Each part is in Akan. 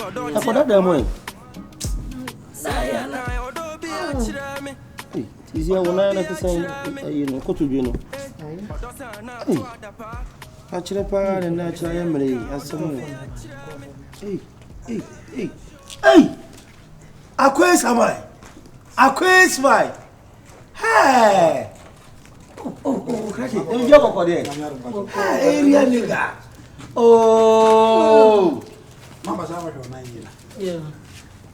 Akoda da mo. Is your one na say you know kotodwe no. A chire pa na chire yamre asem. Hey. Akwe samai. Hey. Oh, cracky. Let me jump up there. Hey, real nigga. Oh. Mama sama ko na yina. Yeah.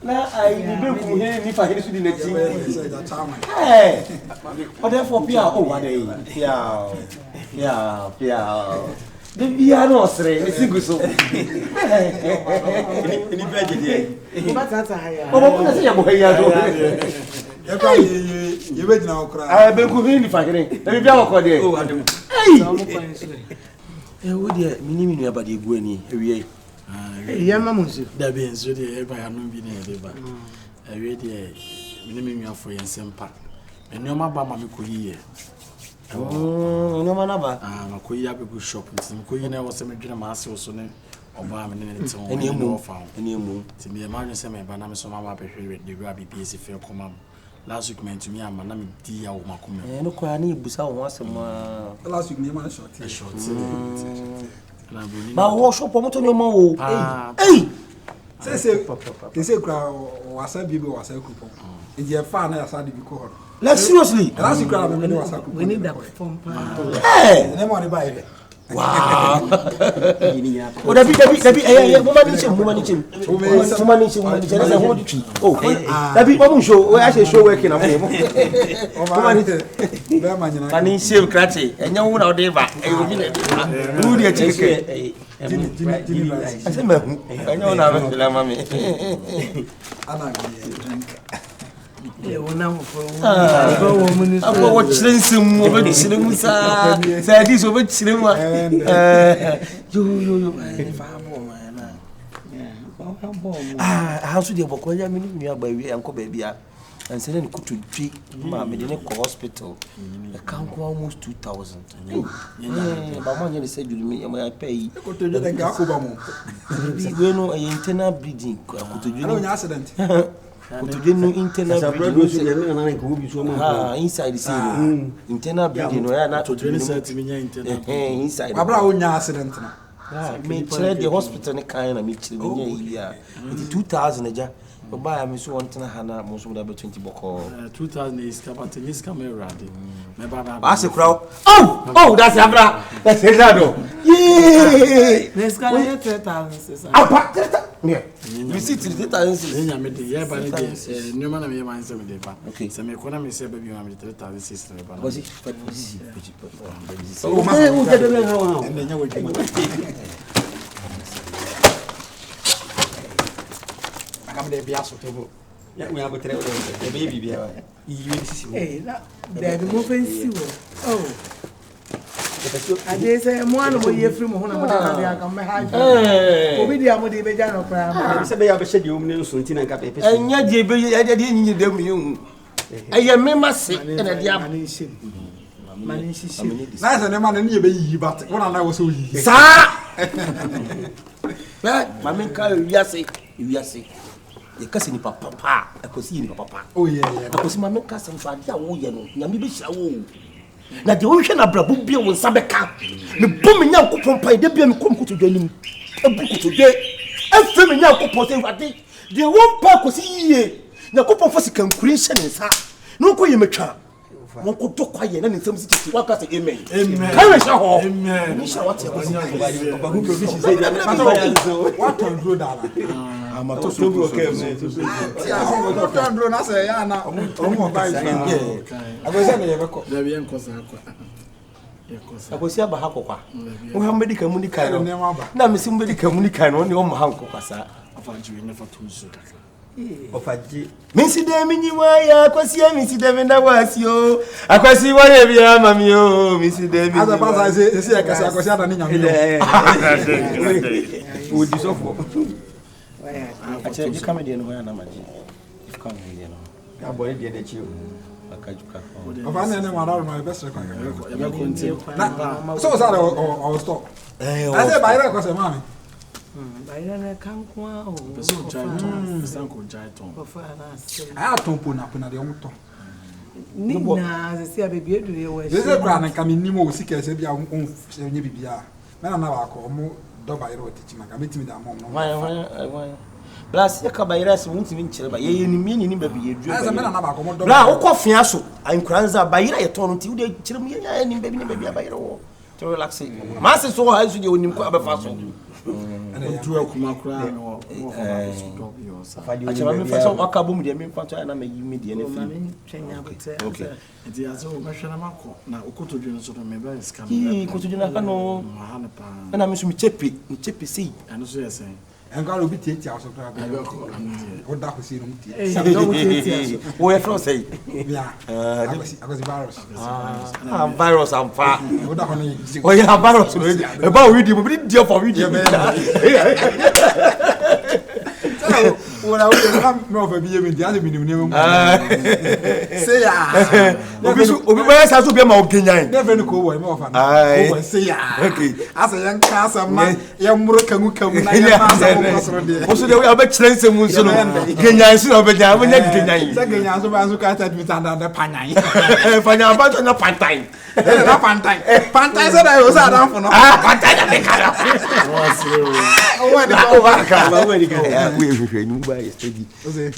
Na ai ni be ku he ni fa he su di na ti. Hey. But therefore pia what dey. Pia. The bia no sere, e singu so. Ni beje dey. Ba tata haya. O ba se ya bo haya do. E kwa ye be jina okra. Ah be ku ni fa kire. Na bia wo dey. Oh adem. Hey. Wo dey minimini abade egu ani ewie. Yama munsi da be enso de e ba ya no bi na e ba awie de minimini afo yensempa enoma ba ma me koyiye Enoma na ba ma koyi abebu shop ntim koyi na wo se me dwena ma ase so ne oba me ne ntim eni emu timi e ma nwe se me ba na me so ma ba behwe de gua BBS fe koma last week me ntumi ama na me di ya wo makoma no kwa na ibusa wo asem last week ni ma short ba wo shop mo to ni mo wo hey say kra wasa bibi wasa kupo e je fa na yasa de bi ko ho like seriously last week kra me wasa kupo we need that form pa hey ne mo ni ba ile wow o dabi mo mani chim say ho di twi oh dabi mo mun show I say show working am mo mani te be ma nyina mani shame krate enya wo na o dey ba e obi na wo di chike Jini ase ma hu enya wo na ba la mami ana drink wona mo fo wo chirensim mo be chirem sa di so be chirem wa yo fa bo ma na how so dey boko ya me ni agba wi enko ba bia ansene kutu twi ma me de ne ko hospital e kan ko almost 2000 ba mo nyere se dulu me ya pay ko to je ga ko ba mo we no internal bleeding ko to ju no accident Kutude no internal bleeding inside the cell internal bleeding no ya na to 20 cm inside abra onya accident na me chere the hospital ne kan na me chere me nya iya 2000 eja oba ya me so wonten hana mo so da 20 boko 2000 is kapate is camera de me baba ase kura oh that's abra that's exactly yeah let's go 3000 apa yeah we see 3000 enya me de ye ba ne de nyoma na me man se me de pa se me kona me se ba bi ma me 3600 ba bosi oh ma o je de le hawa enya we de bia so tebo ya we abotre o de baby bia yi sisi eh na de mo fancy wo oh ade say mo anu mo ye free mo hona mo da dia kan me ha obi dia mo de be ja no pra ma se be ya be hye de omne so ntina nka pepe enya de be ya de nyi de mu yu eye me mase na dia mani shisi na se ne ma ne ye be yi bat wona na wo so yi sa ma men ka wiase e kasi ni papa akosi ni papa oh yeah akosi ma men ka se fa dia wo ye no nyame be hira wo na de wo hwe na brabo bia wo nsa beka me bom nyankopon pai de bia me kom kuto dwanim ebu kuto de afa me nyankopon se wade de wo pa akosi yie nyankopon fa sika nkuri hye ne nsa no ko ye metwa mo ko to kwaye na ne nsam siti wa ka se amen kai we sha ho amen ni sha wate akosi baba who provision say dia what on road ala ama to so go okay what on road na say ya na omo ba yi agosa me ye beko da bi enko sa akwa akosi aba hakokwa wo ha medical munika no ne ma ba na me sim medical munika no ne o ma hankokwa sa afa jiwe ne fa tunso kaka ofaji minsi de minyiwa ya akosi minsi de menda wasio akosi wore bia mami o minsi de minyiwa ada ba say ya kasa akosi ada ni nyame wo di sofo ache ji kamedi no ya na maji kamedi no ya boy de de chiu akajuka ofa na ne ma na my best record ebe konti na so sa o stop I say by record say mami Bayira na kankwa o. Person Jaiton, Sanko Jaiton. I don't put up in the auto. Nina, as I say, baby, do you This is a grand and coming Nemo sick as if you are Bibia. Man, I call more dog by road teaching. I meet me that mom. Why? Blast your cabayras won't even chill by ye meaning baby. As a man, I'm about to Now, coffee, I'm cranza by a ton until they chill me and baby by your to relax. Master so as you in Quabafaso. And to a Kumakra or I first of all, Kabum, the main part, and I may you median. Okay. It is all Mashanamako. Now, Okoto Jones of the Meba is coming. He could do not know. Mahanapan. And I miss me chippy see. And so you're saying. And God will be 8 hours of crab. What that was here. Where from say? Yeah, I was virus. Virus, I'm far. Oh, yeah, virus. About video, but dear for video. Well, I will come over being in the other minimum. Say, where's has to be my opinion? never know what more of an say, okay. As a young castle man, young Murakan come. Also, there will be chance and Musso. Kenya is over there when you're Kenya. Second, I was look at me under the panai. Find out about the Pantine. Pantai said I was out for no. We steady.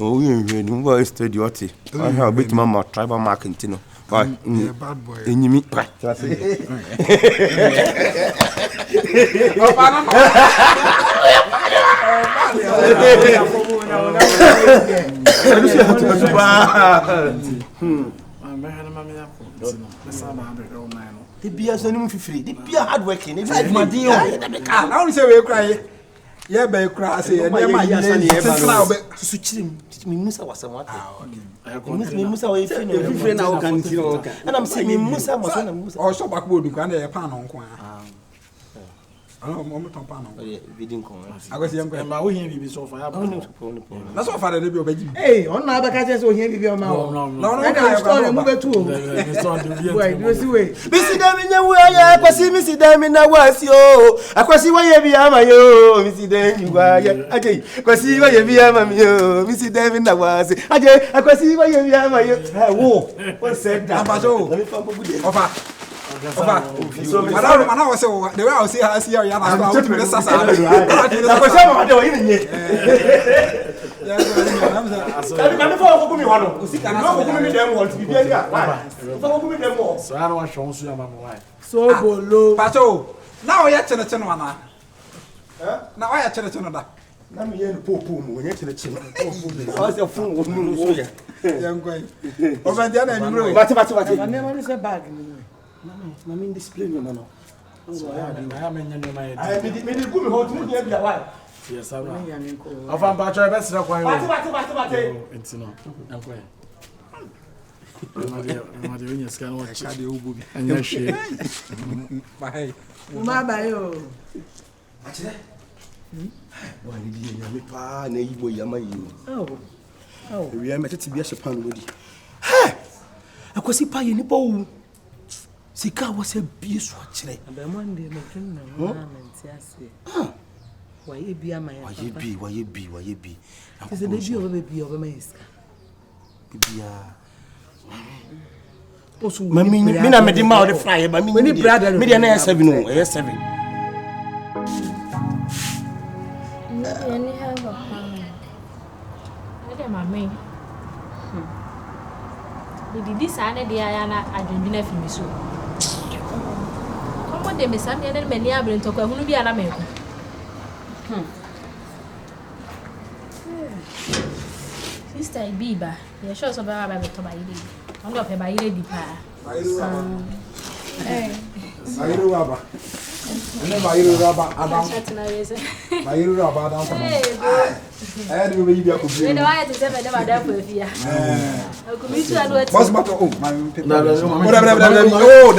Oh, we steady. What? I have a bit mama tribal marketing. Bad boy. And you meet. The beer is only free. The beer hard working. It's like my deal. I only say we cry. Yeah, be cry. Say, my Musa was somewhat. Musa was free now. And I'm saying Musa was also backward. You can't a pan on coin. I don't know. we didn't come. I was young. And my way be so far. That's what father did. Hey, on my back, I so here with your mouth. No, I'm story move to. Wait, do you see way? Missy Damina, where I see Missy Damina was yo. I can see why you be amayo, Missy Damina. Okay, because see why you be amayo, Missy Damina was. I can see why you be amayo. Whoa, what said that? Offer. So, Madame, I was so the way I see her, see her, I was with the Sasa. I was so I don't want to show you my wife. So low. Pato, now I actually turn one. Now I actually turn that. I'm here to popo when you're to the chin. I was a fool. Young going. Over the other, I never is a bag. I mean, display your man. So I am in my I made it good hold to your wife. yes, I'm of I'm about to best of one. It's not. I'm going. I'm doing your scan watch the Ubu and your shade. Bye. Mabayo. Why did you make pa na yibo yama you? Oh. We are met to be a Japan woody. Hey! I could see pie in the bowl. Sika was a beast watching. And the one day making no and say, why you be a my why you be? Is a baby of a baby of a mask. Mina made him out of fire, but many brother, millionaire 7. Mammy. This Anna Diana, I don't know if you so. Come on, they may some other many able to talk who be an American. Sister Biba, you're sure so bad about to buy it. I'm not a buy lady pa. Hey, I do rubber. And then I do rubber. I do rubber down. I had to be a computer. You know, I had to say, Madame, for you. I could meet you at what What's matter? Oh, my oh,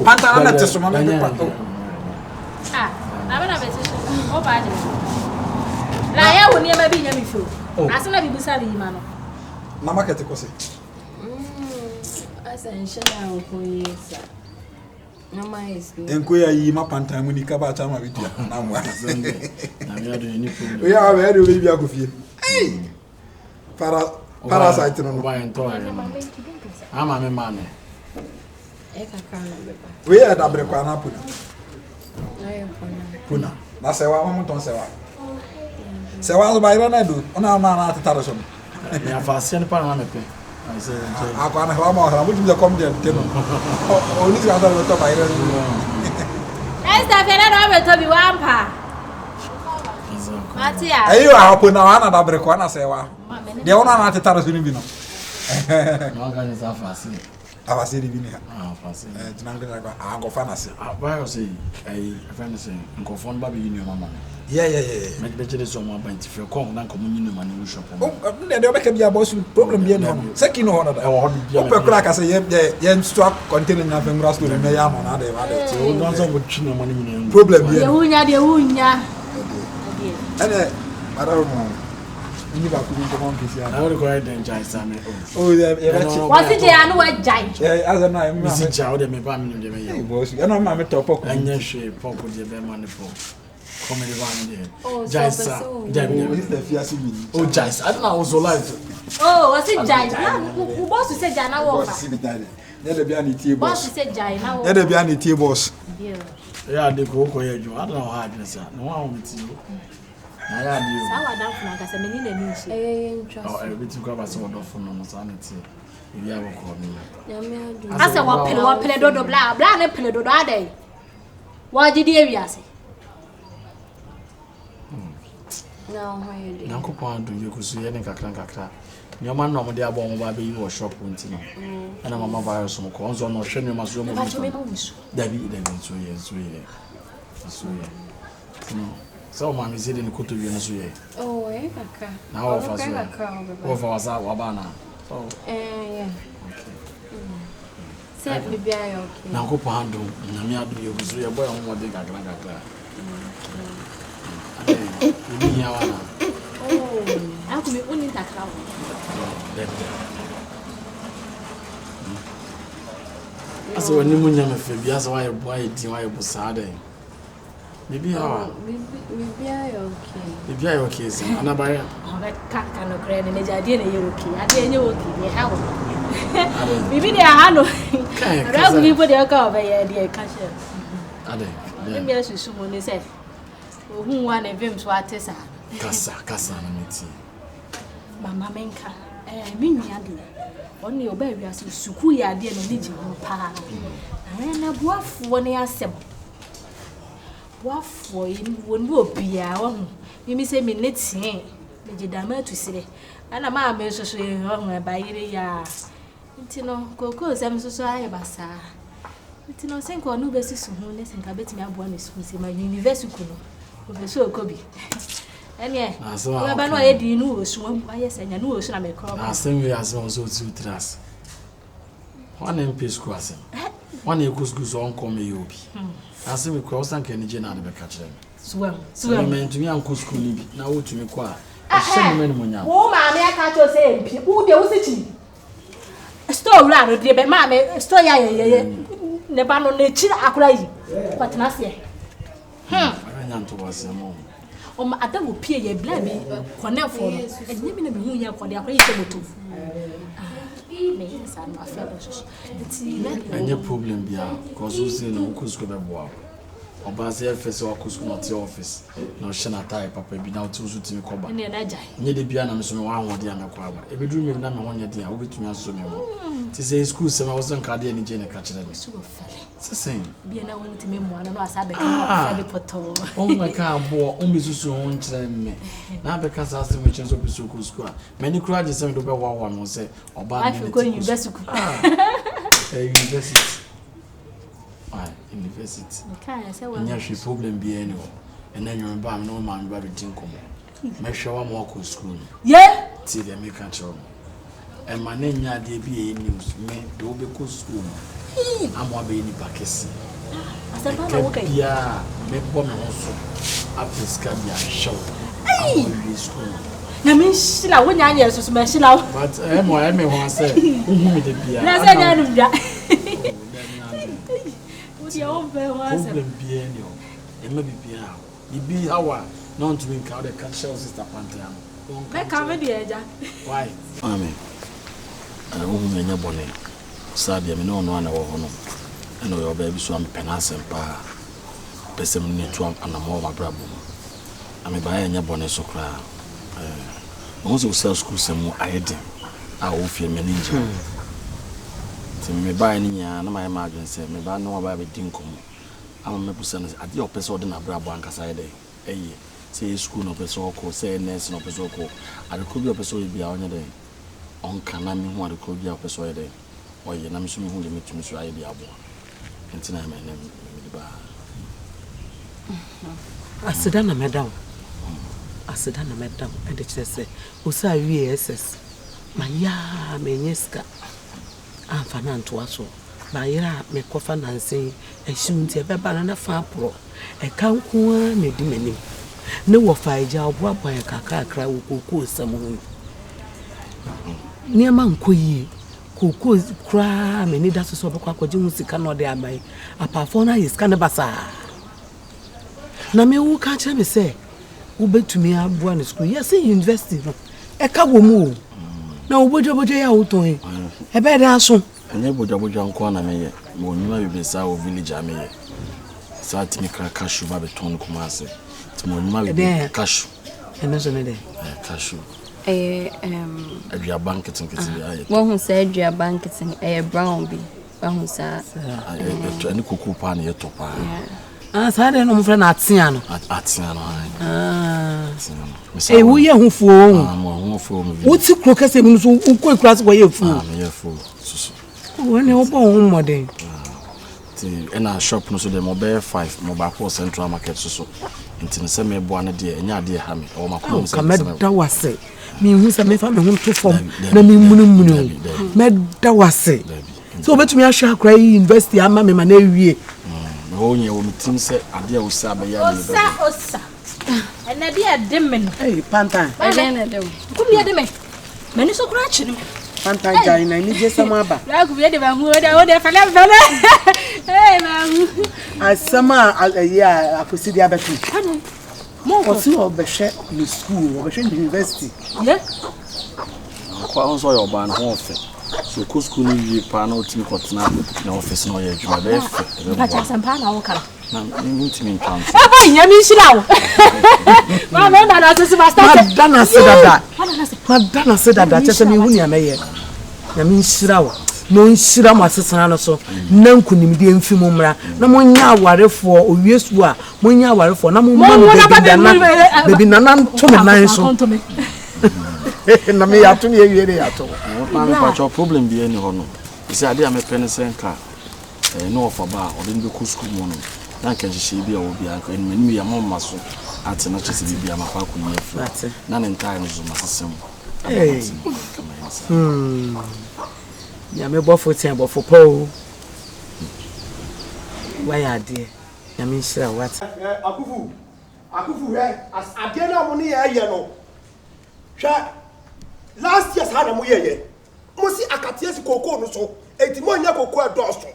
Pantana testimony. Ah, I'm a message. Oh, bad. I will never be near me through. As soon as you saw the man. Namakete Cosi. As I shall now for years. No mais. Enkoya yi ma pantan mu ni ka ba cha ma bidia na mo. Na me ado ni problem. We are very we bia ko fie. Parasite no. Ba ento aye. Ama me mame. E kakra na beba. We are da bre kwa na puna. Ayo Puna. Na sewa mo ton sewa. Sewa zo ba ira na do. Ona na tetare so. Me afase ne pa na me pe. I say Akwa na hwa ma hwa mo dim come there teno. O ni ga da to ba ira. Esther fere no be to bi wampa. Matia. Ayo a puna wana da bre kwa na sewa. De ona na tetare so ni bi no. No ga ni sa afase. Afase di bi ni ha. Afase. Tinanga ga go fa na se. Ba yo say ai friend say nkofon ba be uni mama. Yeah. Me be chede so mo abanti fe kom na kom nyinu ma ni shop. De obeka bia boss problem bia no. Seki no hono da. O pe kura ka say ye stock container na fe mura store me ya mo na de ba de. So don so go chinu ma ni nyinu. Problem bia. De hunya. Ene madaro no. Ni ba ku ko mon kisi I will go ahead and jai same. Oh yeah. What's it anu wa jai? Yeah, as na me Me si ja o de me ba me de me ye. boss. E no ma me to poko. Anya hwe poko de be ma ne po. Comedy one there. Oh, Jaisa. Is the fiasi bi. Oh, Jaisa. I don't know was alive. Oh, what's it jai? Who boss say jai na wo Boss si bitale. Ne de bia ni tie boss boss. say jai na wo. Ne de bia ni tie boss. Yeah, they go ko ye ju. I don't know how to say. No one with you. Na ya di. Sawa dan funa ka se meni na ni shi. Oh, everything go about so do for no sanity. You have ko mi. Ya me adu. Asa wa pele dodo bla ne pele dodo adai. Wa ji di ewiase. Na ho ye de. Nanko pa do ye ko so ye ne kakra. Nyoma no mo de abo mo ba be yi wo shop nti no. Ana mama ba yo so ko onzo no hwe nyoma so mo. Dabi so ye. So ye. No. So mama is in koto wi no so ye. Oh, e kakra. Na wo fa so. Wo fa wasa wa ba na. So. Yeah. Se bibia yo okay. Nanko pa do na mi adu ye ko so ye boy mo de kakra. Ni ya wana. Oh, aku me uni takra. Asa wani munya me fe bia sa wa ye boy di wa ye busa de. Bibi ha. Bibia yo okay. Bibia yo okay se. Ana ba ya. Obe kaka no kre ne ja die na ye okay. Ade enye okay ye ha wo. Bibi de ha no. Ra ku bi bo de ka obe ye de ka she. Ade. Bibi asusu mo ne se. Ohun wa na vim so atesa. Kasa na meti. Mama menka. Me nua de. Oni oba wi aso suku ya de na liji ho pa. Na buafo ne asem. Buafo yi woni obia wo hu. Mimi se me netin. Me gidama tu sire. Ana ma me so ye ho ba yire ya. Ntino koko sem so aye basa. Ntino senko no be sisu hu ne senka betimi abo na su se ma university ku no. Professor Okobi. Ene. We ba no ye di nu osu aye senya nu osu na me kro. Na sem we as on so 2 3. One MP school asem. One ekusku so on come you obi. Asem we cross and can je na de be ka kire. Swem. Me ntumi anko school ni bi na wo tumi ko a. Ehye me no nya. Wo ma me aka cho say MP. Wo de wo sichi. Store ra no de be ma me store ya ye. Ne ba no na chi akura yi. Kwatena se. Anya nto wasem. O ma adamu pie ye bla bi kone for no. Enye bi na me hu ye kode akora yi se moto. Me sa no afia do so. Any problem bia cause we say no kusku be boa. Oba say first wa kusku not your office. No shena tie papa bi na otu so timi koba. Ne na jai. Nye de bia na me so me wa hode ana kwa aba. E be duru me na me honya de a obetumi aso me mo. Ti say school se me was on card any je ne ka kire me. So fele. It's the same. Bia na woni timi mo na no asabe ka fele poto. Oh my god, boy, on be so on kire me. Na be ka sa se me chen so be so school. Many crowd je se me do be wa mo say oba I feel going university. University. Why? University. Okay, say well. Nya problem bi any ho. And then you remember I'm no man ba be tin komo. Me hwe wa mo ko school. Yeah. Ti dem me kan chiro. E ma na nya de bi e news me do be ko school. Amo be ni pakesi. Asaba na wo kai. Yeah, me bo me ho so. Afriska bi a show. Amo school. Na me shila wo nya anya so me shila. But me ho say, who me de bia. Na say nya no bia. problem be any o. E ma bibia o. Ibi hawa not to wink out the catch sister Pantiano. Make come the eja. Why? Amen. I won't be any bonnet. Sadia, me no one over home. I know your baby, so I'm penas and pa. Pesem need to and a more brabo. I may buy any bonnet so cry. Once you sell school some more, I did. I will feel me ninja. To me buy any, and my imagine say, me buy no about dinkum. I'm a person at the opposite in a brabo and casade. Eh, say school no person, say nurse no person. I could be a person be on your day. On Kanami, one could be a person day. Or you know, who limit to Miss Riley Abo. And tonight, my name I sit down, madam. I sit down, madam, and it says, Usa VSS. My ya, Meneska. I'm Fanan to us. My ya, me coffin and say, and soon to a banana farm pro. A count one may dimini. No of I job what by a caca cry who cool some near Manqui. Kuku cry, many that's so quack music cannot there by a performer is cannabasa. Name who catch me say, who bet to me a one school, yes, university. A cabo move. No, would you out to him? A bad answer. And then would you jump corner me, when you be sour village, I may. Sat me crack cashew, Babaton Kumase. Tomorrow, there, cashew. And there's another cashew. A banquet and one who said you are banqueting a brown bee. One who said, any cuckoo pan yet to pie. I said, I don't friend at Siano. At Siano. Say, we are who for what's the crocus who could cross where you're full? When you're born, my day. And our shop no so the mobile 5 mobile central market so into the same one dear and ya dear hammy or my come that was say. Me who say me family home to form na me munu me da wase so bet me ahwa akra university ama me na wie no nya wo tim say ade a wo sa be ya me osa and na dia dem me hey pantan again na dem kum ya dem me so kura chi no pantan jai na ni je sama ba la ku be de ba hu o de fele hey ma asama ya aposidi abetu mo si obehwe ni school obehwe ni university yeah kwa onso yo ban ho ofe so ko school ni pa na otimi kotena na office no ye adwuma be fe ba cha sampa na wo kala na ni ntimi ntwam e ba nya mi shira wo ma me na na se master madana se dada chese mi hu ni ameye na mi shira wo no nshira mo asesana no so na nkunimde mfimu mra na monya awarefo owiesu a monya awarefo na mo baby nana to me nan so na me ya to me ewiere ya to na me pa problem bi eni ho no isi ade a me penisen ka no of ba o de ku school mo no na kan hihye bi a wo bi anka eni me ya mo maso ate na chese bi ama kwa kunye fu na ne ntai no zo masesem ya me bofo ten bofo po why are there ya me shira what akufu as ade na mo ne ye no hwa last year sa na mo ye mo si akatie si koko no so enti mo nya koko adoso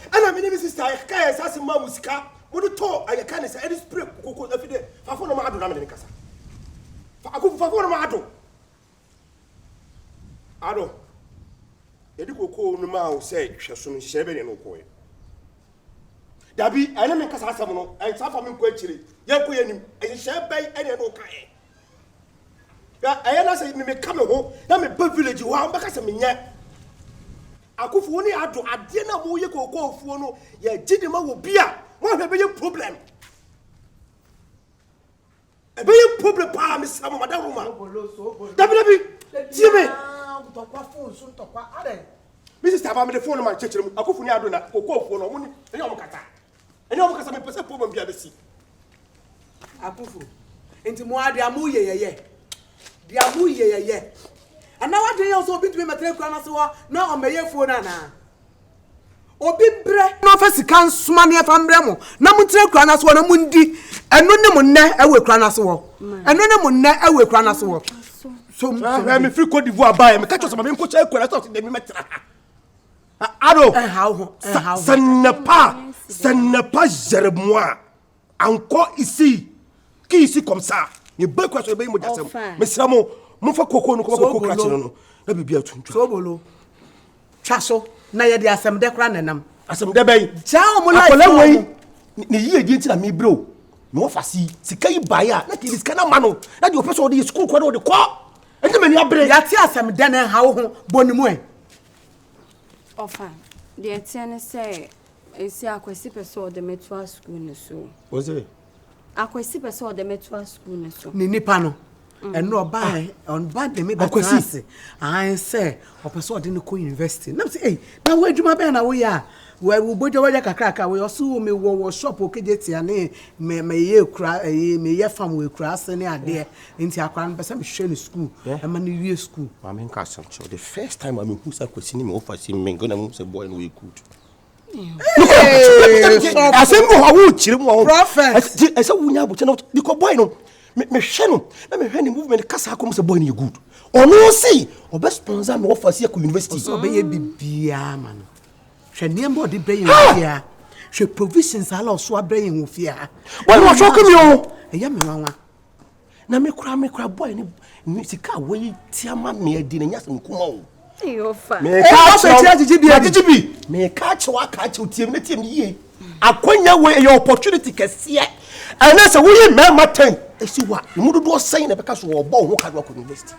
ana me ne sister ka ya sa si ma musika mo do to ayeka ne sa edi spray koko afide fafo no ma ado na me ne kasa akufu fafo no ma ado Yedi koko no ma o say hweso no hye be ne no ko e dabi ene me kasa asam no en safa me ko akire ye ko yanim en hye be ene no ka e ya ayena say me ka me ho na me ba village ho am baka se me nya akufu ni ado ade na mo ye koko ofuo no ye gidi ma wo bia mo hwe be ye problem e be ye problem pa me sam madam ma dabi tie me tokwa phone so tokwa are Mrs. Taba me the phone man chechire mu akufu ni ado na koko phone no mu ni enya omo kasa me pese problem bia be si akufu enti mo ade amu yeyeye dia amu yeyeye ana wade ye so obi tumi metre kura na se wo na o meye phone na obi bre no fa sika nsuma ne fa mbre mo na mu tre kura na se wo na mu ndi eno ne mo nne ewe kura na se wo eno ne mo nne ewe kura na se wo so me free Côte d'Ivoire ba me catch some me ko che kura so de me metra Ado. Ça n'est pas Jérémie. Encore ici. Qui ici comme ça? Il peut quoi sur le pays mais c'est mon fa koko no ko koko kachino no. Na bibia tuntu. Sobolo. Chaso na ye de asem de kra nanam. Asem de bay. Chao mo life. Akola wei. Ni yie di nti na me bro. No ofasi. Sika yi baya na ki sika na ma no. Na di opeso de school ko de ko. Enti me ni abre. Ya ti asem de na ha wo ho bonimu e. Ofa. The tiene say esi akwesi peso de metua school ne so. Oze. Akwesi peso de metua school ne so. Ni nipa no. Eno oba on bad de me akwesi. I say opeso de no ko university. Na say eh na wo adwuma be na wo ya. We bojo we kakra we oso me wo shop okejetia ne me ye kura me ye fam we kura ase ne ade nti akwa no pese me hwe ne school e ma ne wie school ma me nka some the first time I me who say kwesi ni me offer si me ngona mu say boy no we good asem go hawo chire mu hawo prophet e say wunya abuche na because boy no me hwe no na me hwe ni movement kasa akom say boy no good ono si obe sponsor me offer si ku university so be ye bibia man hwe niembo de be ye hwe provisions ala so abrɛ yin ofia boy no shock me o eya me wanwa na me kura boy ni sika we tiama me adi na nyasem kuma o Ofa. me ka chibi me ka chiwa ka chi tiem na tiem yie akonya we your opportunity kese and say we mema 10 esiwa mu dodo sen na beka so obo ho ka do university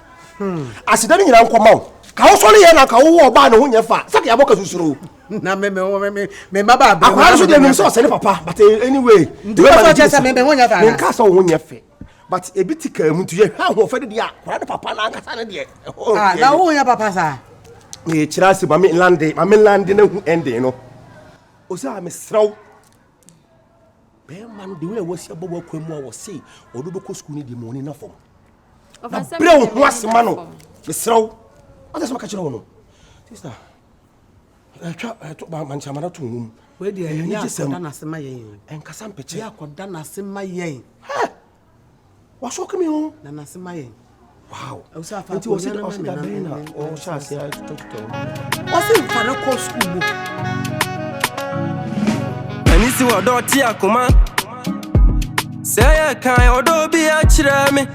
asidani nyina nkoma o ka wo so le ye na ka wo oba na ho nyefa saka ya boka susuro na me maba abra akwa so de me so sele papa but anyway the way man just me ho nyefa me ka so ho nyefa but ebitika mu tuye ha ho fa de dia kwara de papa na ankasa na de na ho nya papa sa me chirasi mame lande na hu ending no o say am sraw be man de we wasi abobo kwamu a wo say ododo ko school ni di money na fom na bre ho asema no me sraw o say maka chiro no sister twa man chamara to num we de nya akoda na asema yen enkasa mpeche ya akoda na asema yen wa shock me o na asema yen wow nti wo say na o chance ya to o say fana ko school ani si wo do ti akoma say ya kan odo bi a kire me